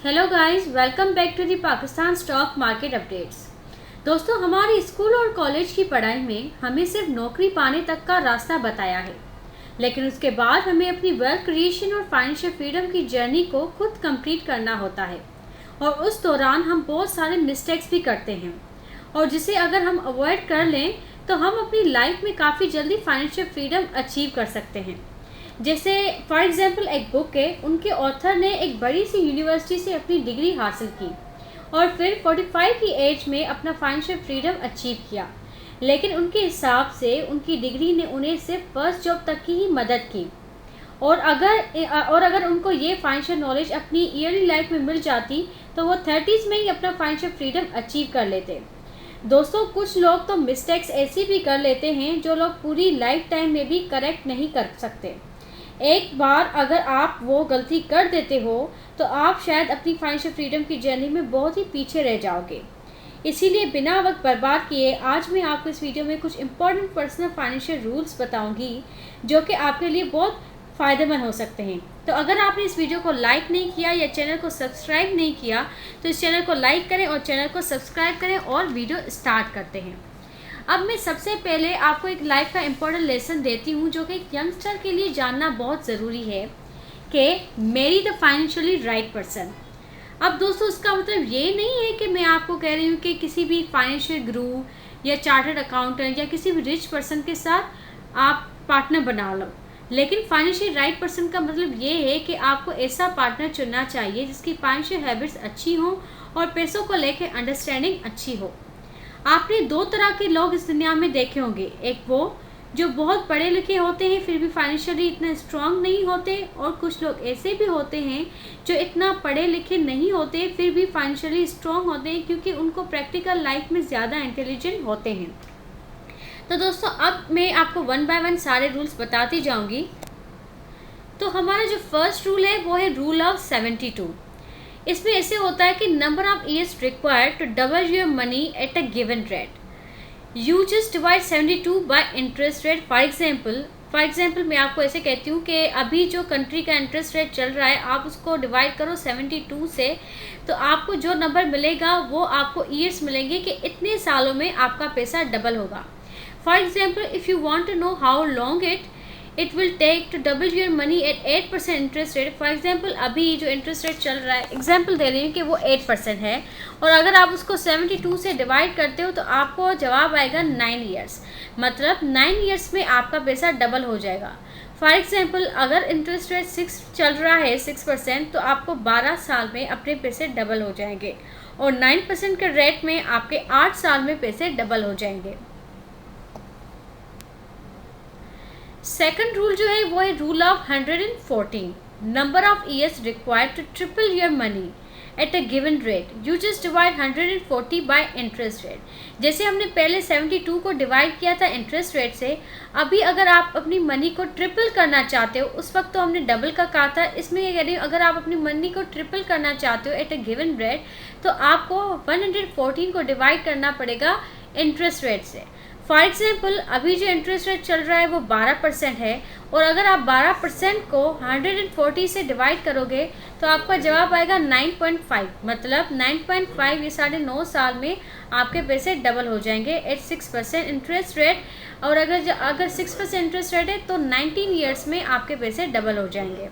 Hello guys, welcome back to the Pakistan stock market updates. दोस्तों, हमारे school और college की पढ़ाई में हमें सिर्फ नौकरी पाने तक का रास्ता बताया है, लेकिन उसके बाद हमें अपनी वेल्थ क्रिएशन और फाइनेंशियल फ्रीडम की जर्नी को खुद कंप्लीट करना होता है। और उस दौरान हम बहुत सारे मिस्टेक्स भी करते हैं, और जिसे अगर हम अवॉइड कर लें तो हम अपनी लाइफ में काफ़ी जल्दी फाइनेंशियल फ्रीडम अचीव कर सकते हैं। जैसे फॉर एग्जांपल एक बुक है, उनके ऑथर ने एक बड़ी सी यूनिवर्सिटी से अपनी डिग्री हासिल की और फिर 45 की एज में अपना फाइनेंशियल फ्रीडम अचीव किया। लेकिन उनके हिसाब से उनकी डिग्री ने उन्हें सिर्फ फर्स्ट जॉब तक की ही मदद की, और अगर उनको ये फाइनेंशियल नॉलेज अपनी ईयरली लाइफ में मिल जाती तो वो 30s में ही अपना फाइनेंशियल फ्रीडम अचीव कर लेते। दोस्तों, कुछ लोग तो मिस्टेक्स ऐसी भी कर लेते हैं जो लोग पूरी लाइफ टाइम में भी करेक्ट नहीं कर सकते। एक बार अगर आप वो गलती कर देते हो तो आप शायद अपनी फाइनेंशियल फ्रीडम की जर्नी में बहुत ही पीछे रह जाओगे। इसीलिए बिना वक्त बर्बाद किए आज मैं आपको इस वीडियो में कुछ इंपॉर्टेंट पर्सनल फाइनेंशियल रूल्स बताऊंगी जो कि आपके लिए बहुत फ़ायदेमंद हो सकते हैं। तो अगर आपने इस वीडियो को लाइक नहीं किया या चैनल को सब्सक्राइब नहीं किया तो इस चैनल को लाइक करें और चैनल को सब्सक्राइब करें और वीडियो स्टार्ट करते हैं। अब मैं सबसे पहले आपको एक लाइफ का इम्पोर्टेंट लेसन देती हूँ जो कि एक यंगस्टर के लिए जानना बहुत ज़रूरी है कि marry the financially right person. अब दोस्तों, इसका मतलब ये नहीं है कि मैं आपको कह रही हूँ कि किसी भी फाइनेंशियल गुरु या चार्टर्ड अकाउंटेंट या किसी भी रिच पर्सन के साथ आप पार्टनर बना लो। लेकिन फाइनेंशियल राइट पर्सन का मतलब ये है कि आपको ऐसा पार्टनर चुनना चाहिए जिसकी फाइनेंशियल हैबिट्स अच्छी हों और पैसों को लेकर अंडरस्टैंडिंग अच्छी हो। आपने दो तरह के लोग इस दुनिया में देखे होंगे, एक वो जो बहुत पढ़े लिखे होते हैं फिर भी फाइनेंशियली इतना स्ट्रांग नहीं होते, और कुछ लोग ऐसे भी होते हैं जो इतना पढ़े लिखे नहीं होते फिर भी फाइनेंशियली स्ट्रांग होते हैं क्योंकि उनको प्रैक्टिकल लाइफ में ज़्यादा इंटेलिजेंट होते हैं। तो दोस्तों, अब मैं आपको वन बाय वन सारे रूल्स बताती जाऊंगी। तो हमारा जो फर्स्ट रूल है वो है रूल ऑफ 72। इसमें ऐसे होता है कि number of years required to double your money at a given rate, you just divide 72 by interest rate. For example मैं आपको ऐसे कहती हूँ कि अभी जो कंट्री का इंटरेस्ट रेट चल रहा है आप उसको डिवाइड करो 72 से, तो आपको जो नंबर मिलेगा वो आपको ईयर्स मिलेंगे कि इतने सालों में आपका पैसा डबल होगा। For example, if you want to know how long it will take to double your money at 8% interest rate. For example, अभी जो इंटरेस्ट रेट चल रहा है, एग्जाम्पल दे रही हूँ कि वो 8% है, और अगर आप उसको 72 से डिवाइड करते हो तो आपको जवाब आएगा 9 ईयर्स। मतलब 9 ईयर्स में आपका पैसा डबल हो जाएगा। फॉर एग्जाम्पल, अगर इंटरेस्ट रेट 6 चल रहा है 6%, तो आपको 12 साल में अपने पैसे डबल हो जाएंगे, और 9% के रेट में आपके 8 साल में पैसे डबल हो जाएंगे। सेकंड रूल जो है वो है rule of 114। Number of years required to triple your money at a given rate, you just divide 140 by interest rate. जैसे हमने पहले 72 को डिवाइड किया था इंटरेस्ट रेट से, अभी अगर आप अपनी मनी को ट्रिपल करना चाहते हो, उस वक्त तो हमने डबल का कहा था, इसमें ये कह रही हूँ अगर आप अपनी मनी को ट्रिपल करना चाहते हो एट अ गिवन रेट तो आपको 114 को डिवाइड करना पड़ेगा इंटरेस्ट रेट से। फॉर एग्जाम्पल, अभी जो इंटरेस्ट रेट चल रहा है वो 12% है, और अगर आप 12% को 140 से डिवाइड करोगे तो आपका जवाब आएगा 9.5। मतलब 9.5 ये 9.5 साल में आपके पैसे डबल हो जाएंगे एट 6% इंटरेस्ट रेट। और अगर 6% इंटरेस्ट रेट है तो 19 ईयर्स में आपके पैसे डबल हो जाएंगे।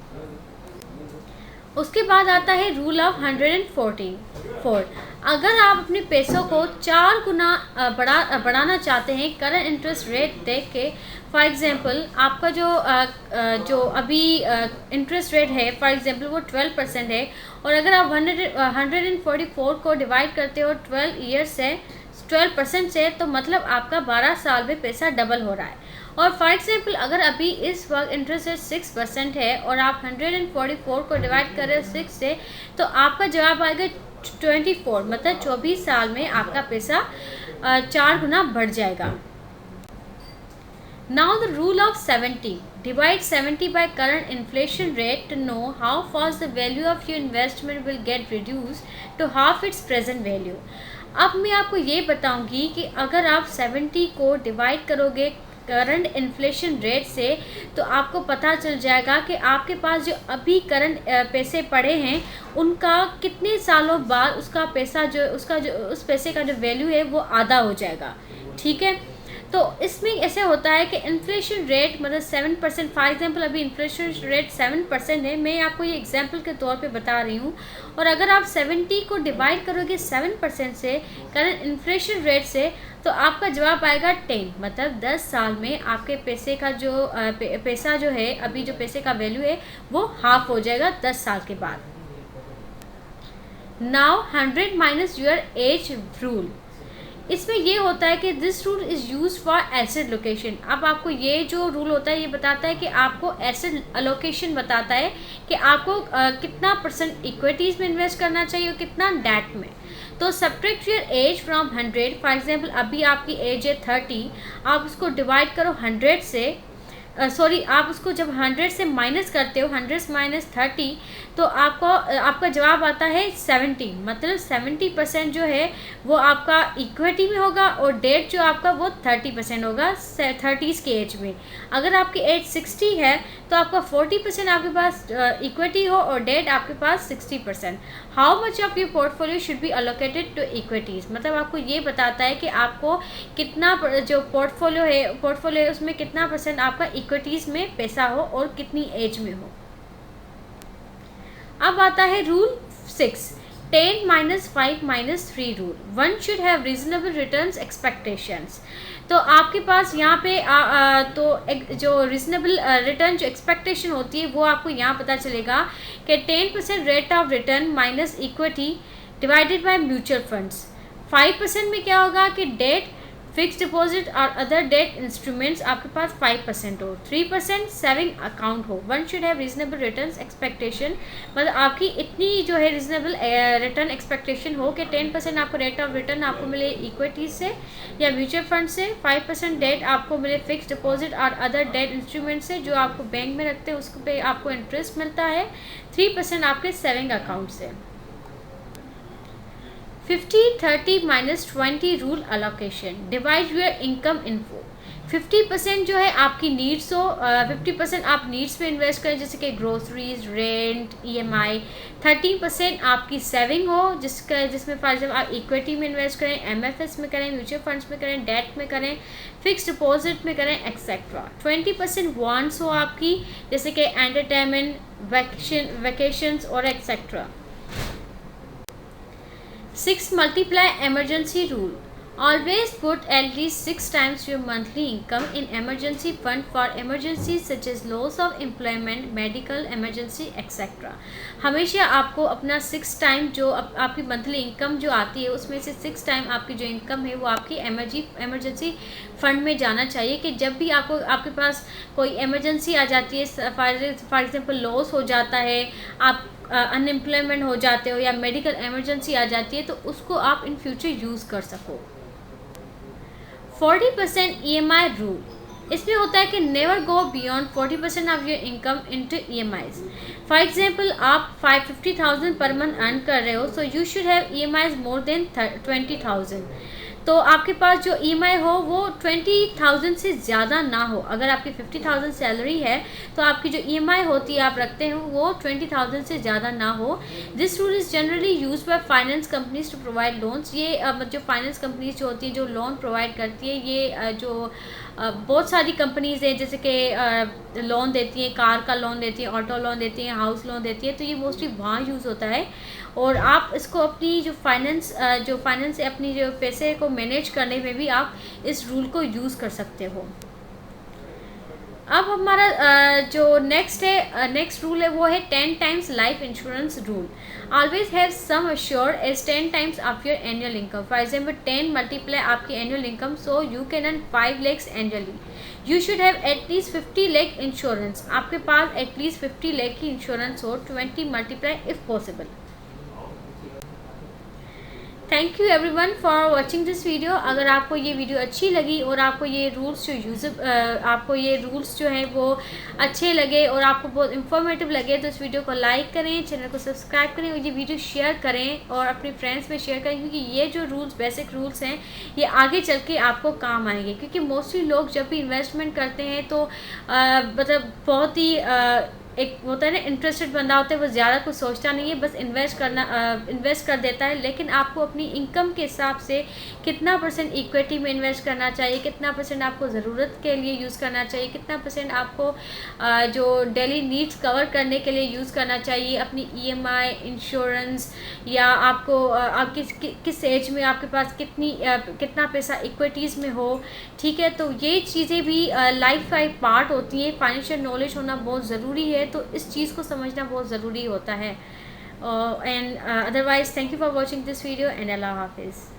उसके बाद आता है रूल ऑफ 114। अगर आप अपने पैसों को 4 गुना बढ़ाना चाहते हैं करंट इंटरेस्ट रेट देख के, फॉर एग्जांपल आपका जो अभी इंटरेस्ट रेट है फॉर एग्जांपल वो 12% है, और अगर आप 144 को डिवाइड करते हो 12 ईयर्स से 12% से, तो मतलब आपका 12 साल में पैसा डबल हो रहा है। और फॉर एग्जाम्पल, अगर अभी इस वक्त इंटरेस्ट रेट 6% है और आप 144 को डिवाइड कर रहे हो 6 से, तो आपका जवाब आएगा 24। मतलब 24 साल में आपका पैसा 4 गुना बढ़ जाएगा। Now the rule of 70. Divide 70 by current inflation rate to know how fast the value of your investment will get reduced to half its present value. अब मैं आपको ये बताऊंगी कि अगर आप 70 को डिवाइड करोगे करंट इन्फ्लेशन रेट से, तो आपको पता चल जाएगा कि आपके पास जो अभी करंट पैसे पड़े हैं उनका कितने सालों बाद उसका पैसा जो उस पैसे का जो वैल्यू है वो आधा हो जाएगा। ठीक है, तो इसमें ऐसे होता है कि इन्फ्लेशन रेट मतलब 7%, फॉर एग्जांपल अभी इन्फ्लेशन रेट 7% है, मैं आपको ये एग्जांपल के तौर पे बता रही हूँ। और अगर आप 70 को डिवाइड करोगे 7% से, करंट इन्फ्लेशन रेट से, तो आपका जवाब आएगा 10। मतलब 10 साल में आपके पैसे का जो पैसा जो है, अभी जो पैसे का वैल्यू है वो हाफ हो जाएगा 10 साल के बाद। Now 100 minus your age rule. इसमें ये होता है कि this rule is use for asset location. अब आपको ये जो रूल होता है ये बताता है कि आपको एसेट अलोकेशन बताता है कि आपको कितना परसेंट इक्विटीज़ में इन्वेस्ट करना चाहिए और कितना डेट में। तो subtract your age from 100। For example अभी आपकी एज है 30, आप उसको डिवाइड करो 100 से, आप उसको जब 100 से माइनस करते हो, 100 माइनस 30, तो आपका जवाब आता है 70। मतलब 70% जो है वो आपका इक्विटी में होगा और डेट जो आपका वो 30% होगा 30s की एज में। अगर आपकी एज 60 है तो आपका 40% आपके पास इक्विटी हो और डेट आपके पास 60%। How much of your portfolio should be allocated to equities. मतलब आपको ये बताता है कि आपको कितना जो पोर्टफोलियो है उसमें कितना परसेंट आपका इक्विटीज़ में पैसा हो और कितनी एज में हो। अब आता है rule 6, 10 minus 5 minus 3 rule. One should have reasonable returns expectations. तो आपके पास यहाँ पे जो रीजनेबल रिटर्न जो एक्सपेक्टेशन होती है वो आपको यहाँ पता चलेगा कि 10% rate of return minus equity divided by mutual funds. 5% में क्या होगा कि डेट, फिक्स डिपॉजिट और अदर डेट इंस्ट्रूमेंट्स आपके पास 5% हो। 3% सेविंग अकाउंट हो। One should have reasonable returns expectation. मतलब आपकी इतनी जो है रीजनेबल रिटर्न एक्सपेक्टेशन हो कि 10% आपको रेट ऑफ रिटर्न आपको मिले इक्विटीज से या म्यूचुअल फंड से, 5% डेट आपको मिले फिक्स डिपॉजिट और अदर डेट इंस्ट्रूमेंट से जो आपको बैंक में रखते हैं उसको पे आपको इंटरेस्ट मिलता है, 3% आपके सेविंग अकाउंट से। 50, 30 minus 20 rule allocation. Divide your income info. 50% जो है आपकी नीड्स हो, 50% आप नीड्स में इन्वेस्ट करें जैसे कि ग्रोसरीज, रेंट, EMI। 30% आपकी सेविंग हो जिसमें फॉर एग्जाम्पल आप इक्विटी में इन्वेस्ट करें, MFS में करें, म्यूचुअल फंड्स में करें, डेट में करें, फिक्स डिपॉजिट में करें, एक्सेट्रा। 20% वांट्स हो आपकी जैसे कि एंटरटेनमेंट, वैकेशंस और etcetera. 6 multiply emergency rule. Always put at least 6 times your monthly income in emergency fund for emergencies such as loss of employment, medical emergency, etc. हमेशा आपको अपना 6 टाइम जो आपकी मंथली इनकम जो आती है उसमें से 6 टाइम आपकी जो इनकम है वो आपकी एमरजेंसी फंड में जाना चाहिए कि जब भी आपके पास कोई एमरजेंसी आ जाती है, फॉर एग्जांपल लॉस हो जाता है, आप अनएम्प्लॉयमेंट हो जाते हो या मेडिकल इमरजेंसी आ जाती है तो उसको आप इन फ्यूचर यूज़ कर सको। 40% EMI रूल। इसमें होता है कि never go beyond 40% of your income into EMIs। For example आप 50,000 पर मंथ अर्न कर रहे हो, so you should have EMIs more than 20,000। तो आपके पास जो EMI हो वो 20,000 से ज़्यादा ना हो। अगर आपकी 50,000 सैलरी है तो आपकी जो EMI होती है आप रखते हो वो 20,000 से ज़्यादा ना हो। This rule is generally use by finance companies to provide loans. ये जो फाइनेंस कंपनीज जो होती है जो लोन प्रोवाइड करती है, ये जो बहुत सारी कंपनीज़ हैं जैसे कि लोन देती हैं, कार का लोन देती हैं, ऑटो लोन देती हैं, हाउस लोन देती है, तो ये मोस्टली वहाँ यूज़ होता है। और आप इसको अपनी जो फाइनेंस से अपनी जो पैसे को मैनेज करने में भी आप इस रूल को यूज़ कर सकते हो। अब हमारा जो नेक्स्ट रूल है वो है 10 times life insurance rule. Always have sum assured as 10 times of your annual income. For example 10 multiply आपकी annual income, so you can earn 5 lakhs annually. You should have at least 50 lakh insurance. आपके पास at least 50 lakh की insurance हो, 20 multiply if possible. Thank you everyone for watching this video. अगर आपको ये video अच्छी लगी और आपको ये रूल्स जो हैं वो अच्छे लगे और आपको बहुत इंफॉर्मेटिव लगे तो इस वीडियो को लाइक करें, चैनल को सब्सक्राइब करें और ये वीडियो शेयर करें और अपने फ्रेंड्स में शेयर करें, क्योंकि ये जो बेसिक रूल्स हैं ये आगे चल के आपको काम आएंगे। क्योंकि मोस्टली लोग जब भी इन्वेस्टमेंट करते हैं तो मतलब बहुत ही एक होता है ना, इंटरेस्टेड बंदा होता है, वो ज़्यादा कुछ सोचता नहीं है, बस इन्वेस्ट कर देता है। लेकिन आपको अपनी इनकम के हिसाब से कितना परसेंट इक्विटी में इन्वेस्ट करना चाहिए, कितना परसेंट आपको ज़रूरत के लिए यूज़ करना चाहिए, कितना परसेंट आपको जो डेली नीड्स कवर करने के लिए यूज़ करना चाहिए, अपनी EMI, इंश्योरेंस, या आपको आप किस एज में आपके पास कितना पैसा इक्विटीज़ में हो, ठीक है। तो ये चीज़ें भी लाइफ का एक पार्ट होती हैं। फाइनेंशियल नॉलेज होना बहुत ज़रूरी है, तो इस चीज़ को समझना बहुत ज़रूरी होता है। And otherwise thank you for watching this video and अल्लाह हाफिज़।